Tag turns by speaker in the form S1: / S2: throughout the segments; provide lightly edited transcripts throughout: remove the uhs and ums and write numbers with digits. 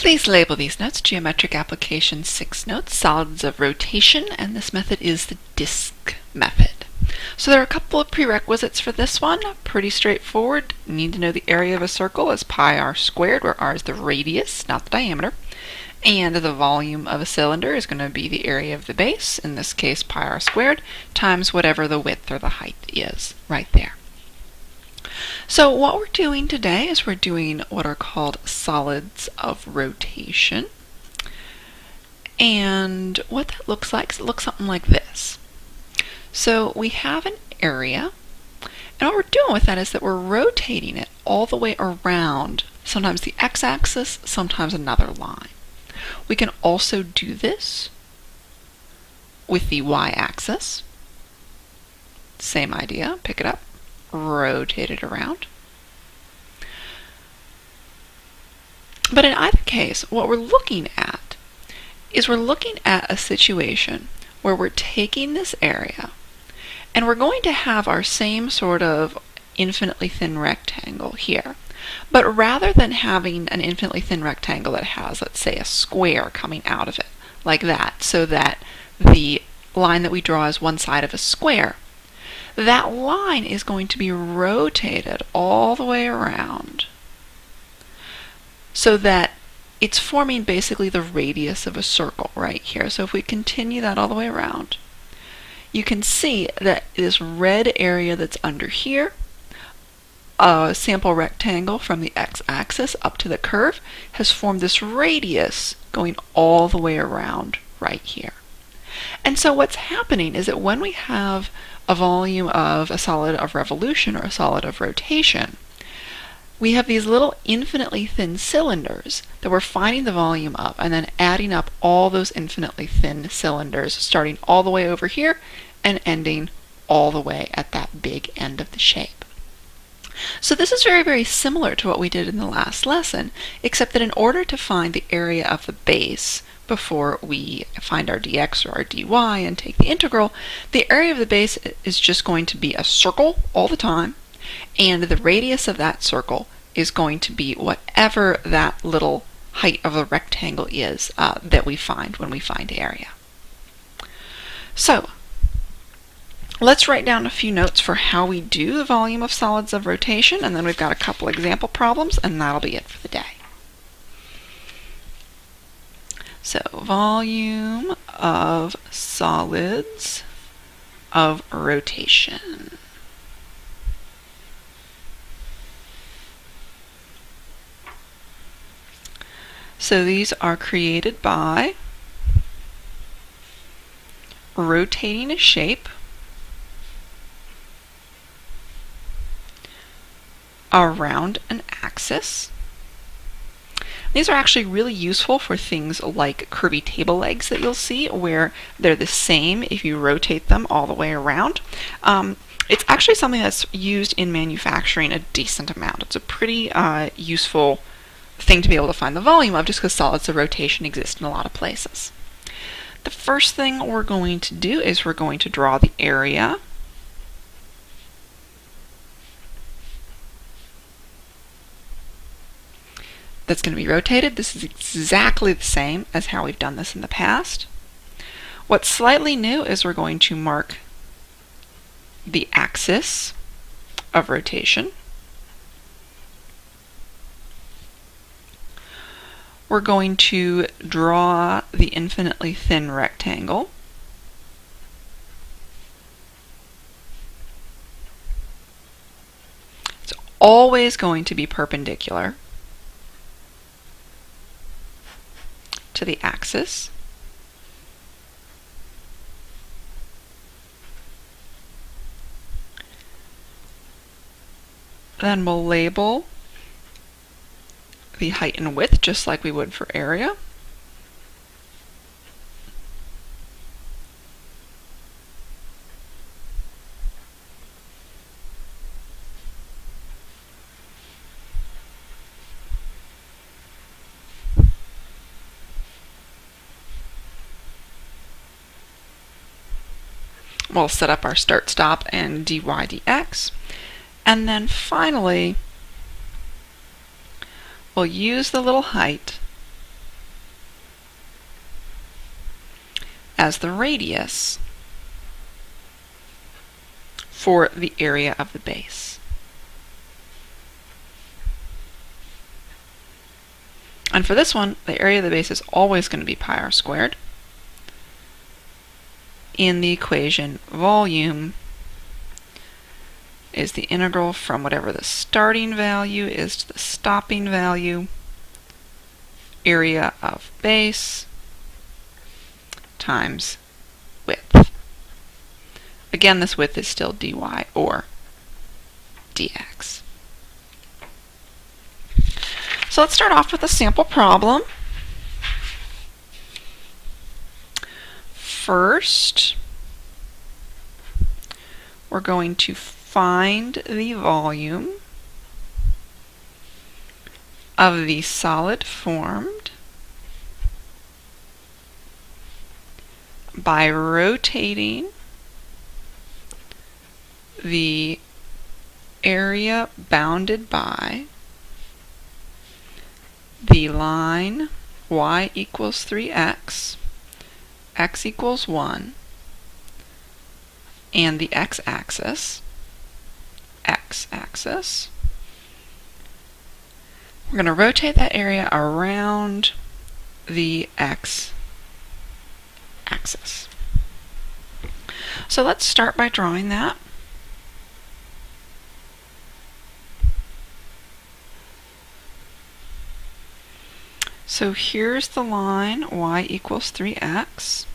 S1: Please label these notes Geometric Application 6 notes, solids of rotation, and this method is the disk method. So there are a couple of prerequisites for this one. Pretty straightforward. You need to know the area of a circle is pi r squared, where r is the radius, not the diameter. And the volume of a cylinder is going to be the area of the base, in this case pi r squared, times whatever the width or the height is right there. So what we're doing today is we're doing what are called solids of rotation. And what that looks like is it looks something like this. So we have an area, and what we're doing with that is that we're rotating it all the way around, sometimes the x-axis, sometimes another line. We can also do this with the y-axis. Same idea, pick it up, rotate it around. But in either case, what we're looking at is we're looking at a situation where we're taking this area and we're going to have our same sort of infinitely thin rectangle here. But rather than having an infinitely thin rectangle that has, let's say, a square coming out of it, like that, so that the line that we draw is one side of a square, that line is going to be rotated all the way around so that it's forming basically the radius of a circle right here. So if we continue that all the way around, you can see that this red area that's under here, a sample rectangle from the x-axis up to the curve, has formed this radius going all the way around right here. And so what's happening is that when we have a volume of a solid of revolution or a solid of rotation, we have these little infinitely thin cylinders that we're finding the volume of and then adding up all those infinitely thin cylinders, starting all the way over here and ending all the way at that big end of the shape. So this is very, very similar to what we did in the last lesson, except that in order to find the area of the base before we find our dx or our dy and take the integral, the area of the base is just going to be a circle all the time, and the radius of that circle is going to be whatever that little height of the rectangle is that we find when we find area. So let's write down a few notes for how we do the volume of solids of rotation, and then we've got a couple example problems, and that'll be it for the day. So volume of solids of rotation. So these are created by rotating a shape around an axis. These are actually really useful for things like curvy table legs that you'll see, where they're the same if you rotate them all the way around. It's actually something that's used in manufacturing a decent amount. It's a pretty useful thing to be able to find the volume of, just because solids of rotation exist in a lot of places. The first thing we're going to do is we're going to draw the area that's going to be rotated. This is exactly the same as how we've done this in the past. What's slightly new is we're going to mark the axis of rotation. We're going to draw the infinitely thin rectangle. It's always going to be perpendicular to the axis. Then we'll label the height and width just like we would for area. We'll set up our start, stop, and dy, dx. And then finally, we'll use the little height as the radius for the area of the base. And for this one, the area of the base is always going to be pi r squared. In the equation, volume is the integral from whatever the starting value is to the stopping value, area of base times width. Again, this width is still dy or dx. So let's start off with a sample problem. First, we're going to find the volume of the solid formed by rotating the area bounded by the line y equals 3x, x equals 1, and the x-axis. We're going to rotate that area around the x-axis. So let's start by drawing that. So here's the line y equals 3x.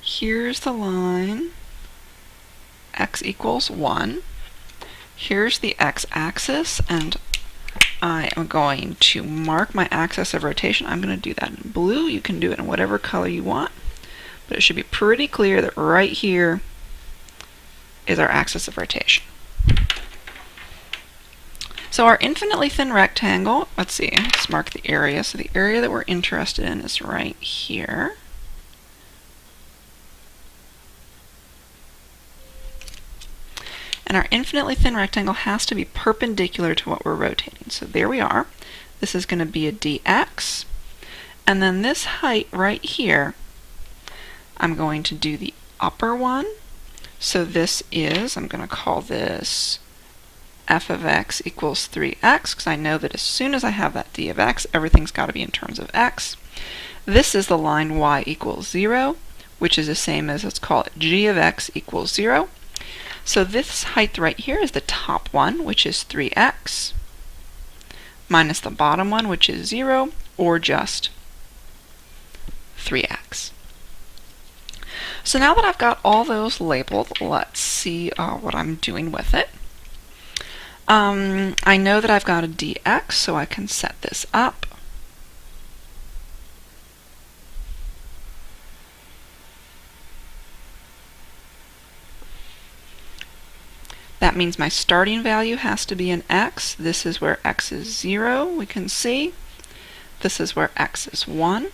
S1: Here's the line x equals 1. Here's the x-axis, and I am going to mark my axis of rotation. I'm going to do that in blue. You can do it in whatever color you want, but it should be pretty clear that right here is our axis of rotation. So our infinitely thin rectangle, let's see, let's mark the area. So the area that we're interested in is right here. And our infinitely thin rectangle has to be perpendicular to what we're rotating. So there we are. This is going to be a dx. And then this height right here, I'm going to do the upper one. So this is, I'm going to call this f of x equals 3x, because I know that as soon as I have that d of x, everything's got to be in terms of x. This is the line y equals 0, which is the same as, let's call it g of x equals 0. So this height right here is the top one, which is 3x, minus the bottom one, which is 0, or just 3x. So now that I've got all those labeled, let's see what I'm doing with it. I know that I've got a dx, so I can set this up. That means my starting value has to be an x. This is where x is 0, we can see. This is where x is 1.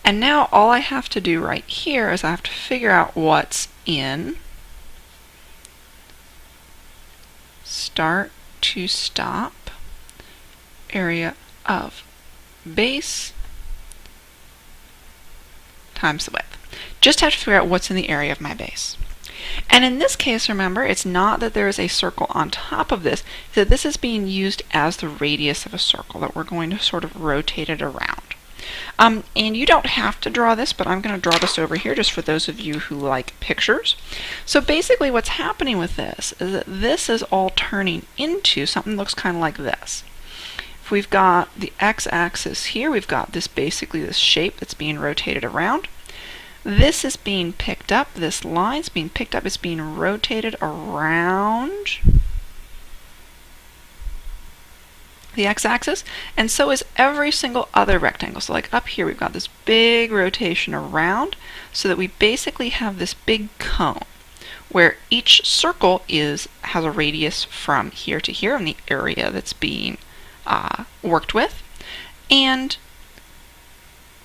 S1: And now all I have to do right here is I have to figure out what's in start to stop area of base times the width. Just have to figure out what's in the area of my base. And in this case, remember, it's not that there is a circle on top of this, that this is being used as the radius of a circle, that we're going to sort of rotate it around. And you don't have to draw this, but I'm going to draw this over here just for those of you who like pictures. So basically what's happening with this is that this is all turning into something that looks kind of like this. If we've got the x-axis here, we've got this basically this shape that's being rotated around. This is being picked up, this line's being picked up, it's being rotated around the x-axis, and so is every single other rectangle. So like up here we've got this big rotation around, so that we basically have this big cone where each circle has a radius from here to here in the area that's being worked with. And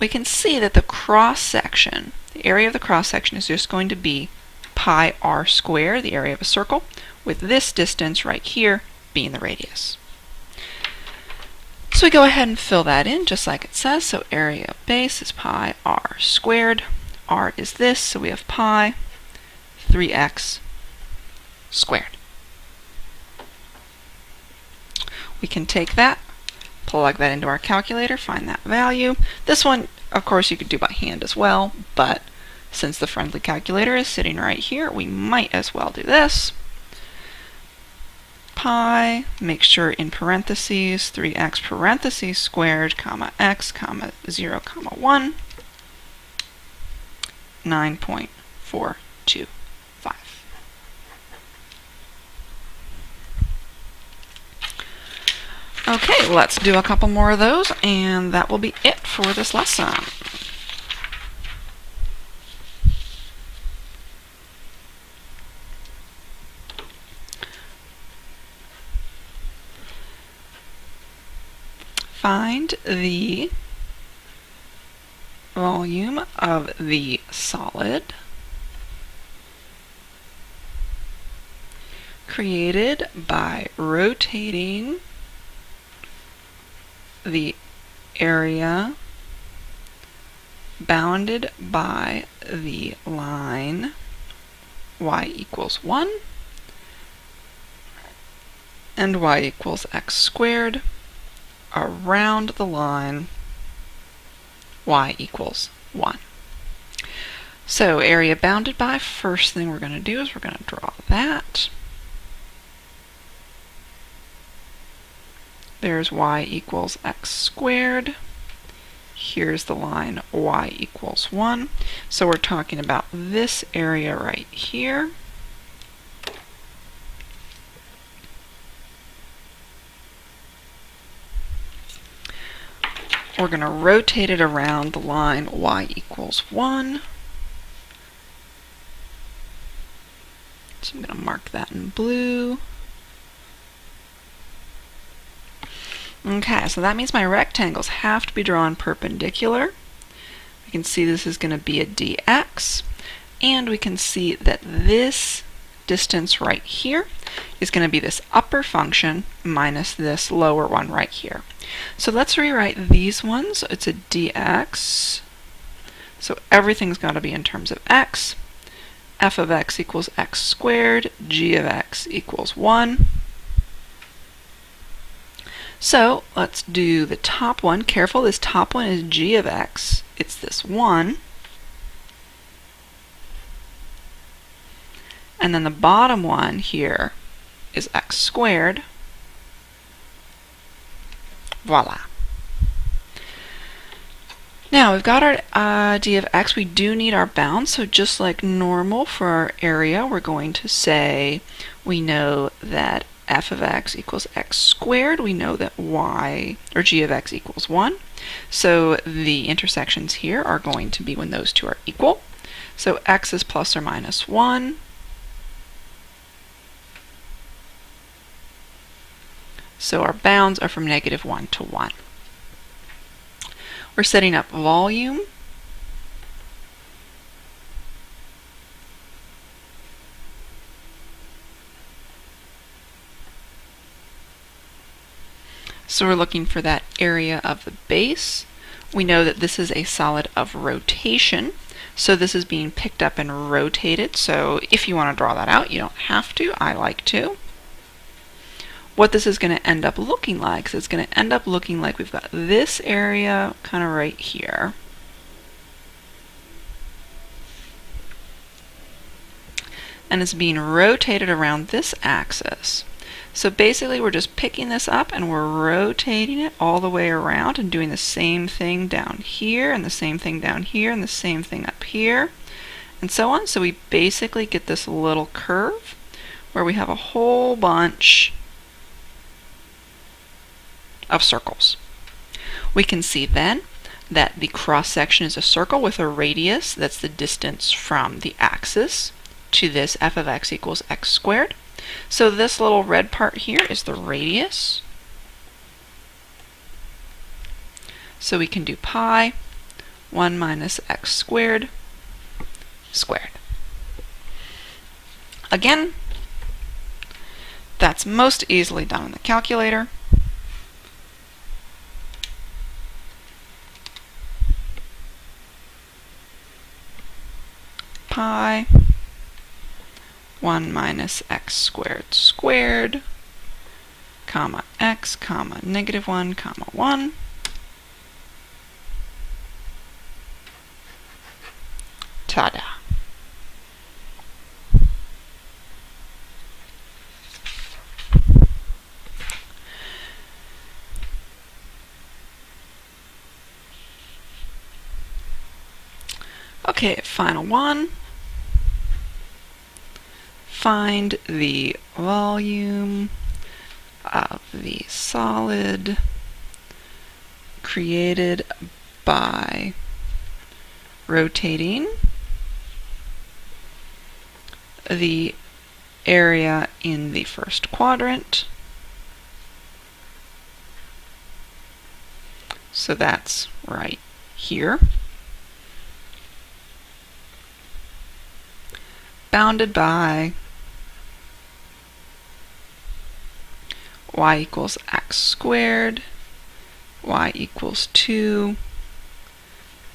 S1: we can see that the cross-section, the area of the cross-section is just going to be pi r squared, the area of a circle, with this distance right here being the radius. So we go ahead and fill that in just like it says. So area of base is pi r squared. R is this, so we have pi 3x squared. We can take that, plug that into our calculator, find that value. This one, of course, you could do by hand as well, but since the friendly calculator is sitting right here, we might as well do this. Pi, make sure in parentheses, 3x parentheses squared, comma x, comma 0, comma 1, 9.425. Okay, let's do a couple more of those, and that will be it for this lesson. Find the volume of the solid created by rotating the area bounded by the line y equals 1 and y equals x squared around the line y equals 1. So area bounded by, first thing we're going to do is we're going to draw that. There's y equals x squared. Here's the line y equals 1. So we're talking about this area right here. We're going to rotate it around the line y equals 1. So I'm going to mark that in blue. Okay, so that means my rectangles have to be drawn perpendicular. We can see this is going to be a dx, and we can see that this distance right here is going to be this upper function minus this lower one right here. So let's rewrite these ones. It's a dx, so everything's got to be in terms of x. F of x equals x squared, g of x equals 1. So let's do the top one. Careful, this top one is g of x. It's this 1. And then the bottom one here is x squared. Voila. Now we've got our d of x. We do need our bounds, so just like normal for our area, we're going to say we know that f of x equals x squared. We know that y, or g of x equals 1. So the intersections here are going to be when those two are equal. So x is plus or minus 1. So our bounds are from -1 to 1. We're setting up volume. So we're looking for that area of the base. We know that this is a solid of rotation, so this is being picked up and rotated. So if you want to draw that out, you don't have to. I like to. What this is going to end up looking like is it's going to end up looking like we've got this area kind of right here. And it's being rotated around this axis. So basically we're just picking this up and we're rotating it all the way around and doing the same thing down here and the same thing down here and the same thing up here and so on. So we basically get this little curve where we have a whole bunch of circles. We can see then that the cross section is a circle with a radius. That's the distance from the axis to this f of x equals x squared. So this little red part here is the radius. So we can do pi 1 minus x squared squared. Again, that's most easily done in the calculator. pi 1 minus x squared squared, comma x, comma -1, comma 1. Ta-da! Okay, final one. Find the volume of the solid created by rotating the area in the first quadrant. So that's right here. Bounded by y equals x squared, y equals 2,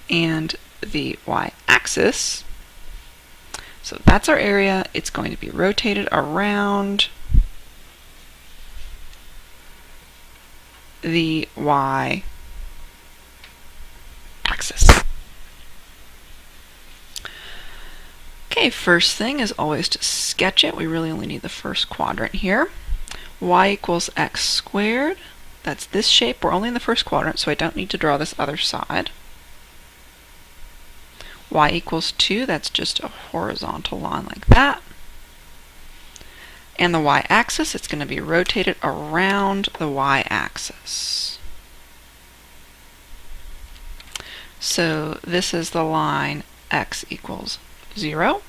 S1: and the y-axis. So that's our area. It's going to be rotated around the y-axis. Okay, first thing is always to sketch it. We really only need the first quadrant here. Y equals x squared. That's this shape. We're only in the first quadrant, so I don't need to draw this other side. Y equals 2. That's just a horizontal line like that. And the y-axis, it's going to be rotated around the y-axis. So this is the line x equals 0.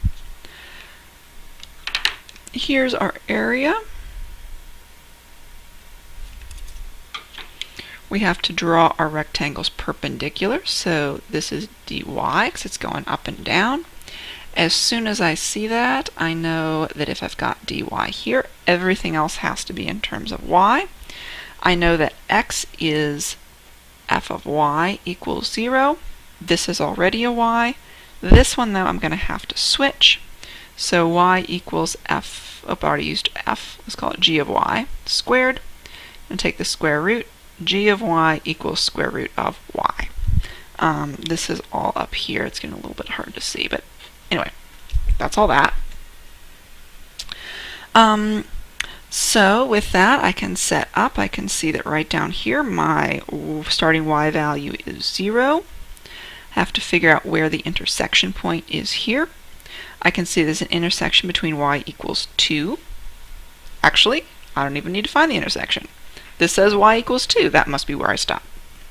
S1: Here's our area. We have to draw our rectangles perpendicular, so this is dy because it's going up and down. As soon as I see that, I know that if I've got dy here, everything else has to be in terms of y. I know that x is f of y equals 0. This is already a y. This one, though, I'm going to have to switch. So y equals f, I already used f, let's call it g of y squared. I'm going to take the square root. G of y equals square root of y. This is all up here. It's getting a little bit hard to see, but anyway, that's all that. So with that, I can set up. I can see that right down here, my starting y value is 0. I have to figure out where the intersection point is here. I can see there's an intersection between y equals 2. Actually, I don't even need to find the intersection. This says y equals 2. That must be where I stop.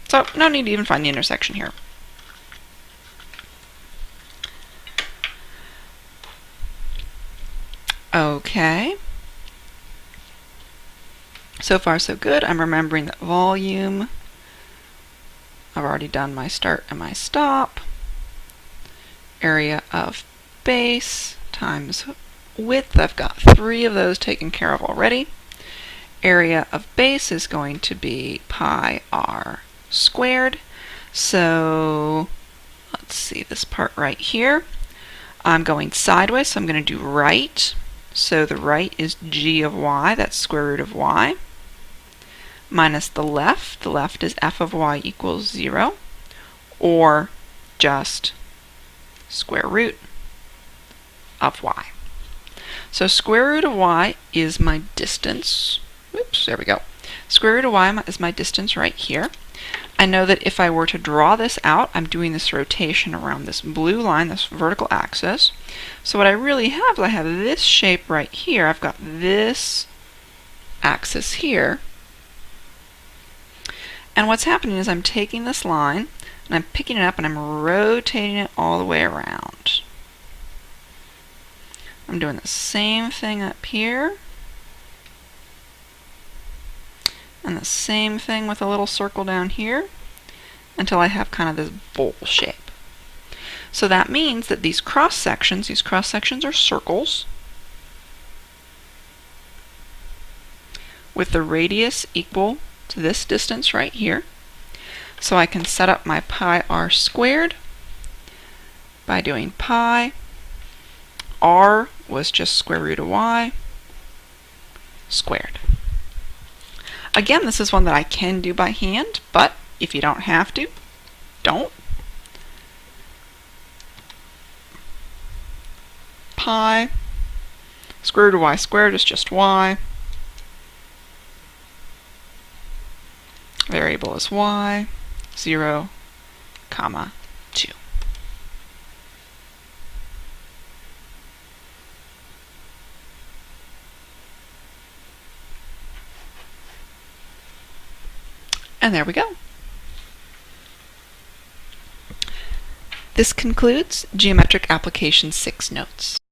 S1: So no need to even find the intersection here. Okay. So far so good. I'm remembering that volume. I've already done my start and my stop. Area of base times width. I've got 3 of those taken care of already. Area of base is going to be pi r squared. So let's see this part right here. I'm going sideways, so I'm going to do right. So the right is g of y, that's square root of y, minus the left. The left is f of y equals 0, or just square root of y. So square root of y is my distance. Oops, there we go. Square root of y is my distance right here. I know that if I were to draw this out, I'm doing this rotation around this blue line, this vertical axis. So what I really have is I have this shape right here. I've got this axis here. And what's happening is I'm taking this line and I'm picking it up and I'm rotating it all the way around. I'm doing the same thing up here. And the same thing with a little circle down here until I have kind of this bowl shape. So that means that these cross sections are circles with the radius equal to this distance right here. So I can set up my pi r squared by doing pi r was just square root of y squared. Again, this is one that I can do by hand, but if you don't have to, don't. Pi square root of y squared is just y. Variable is y, 0, comma, 2. And there we go. This concludes Geometric Application 6 notes.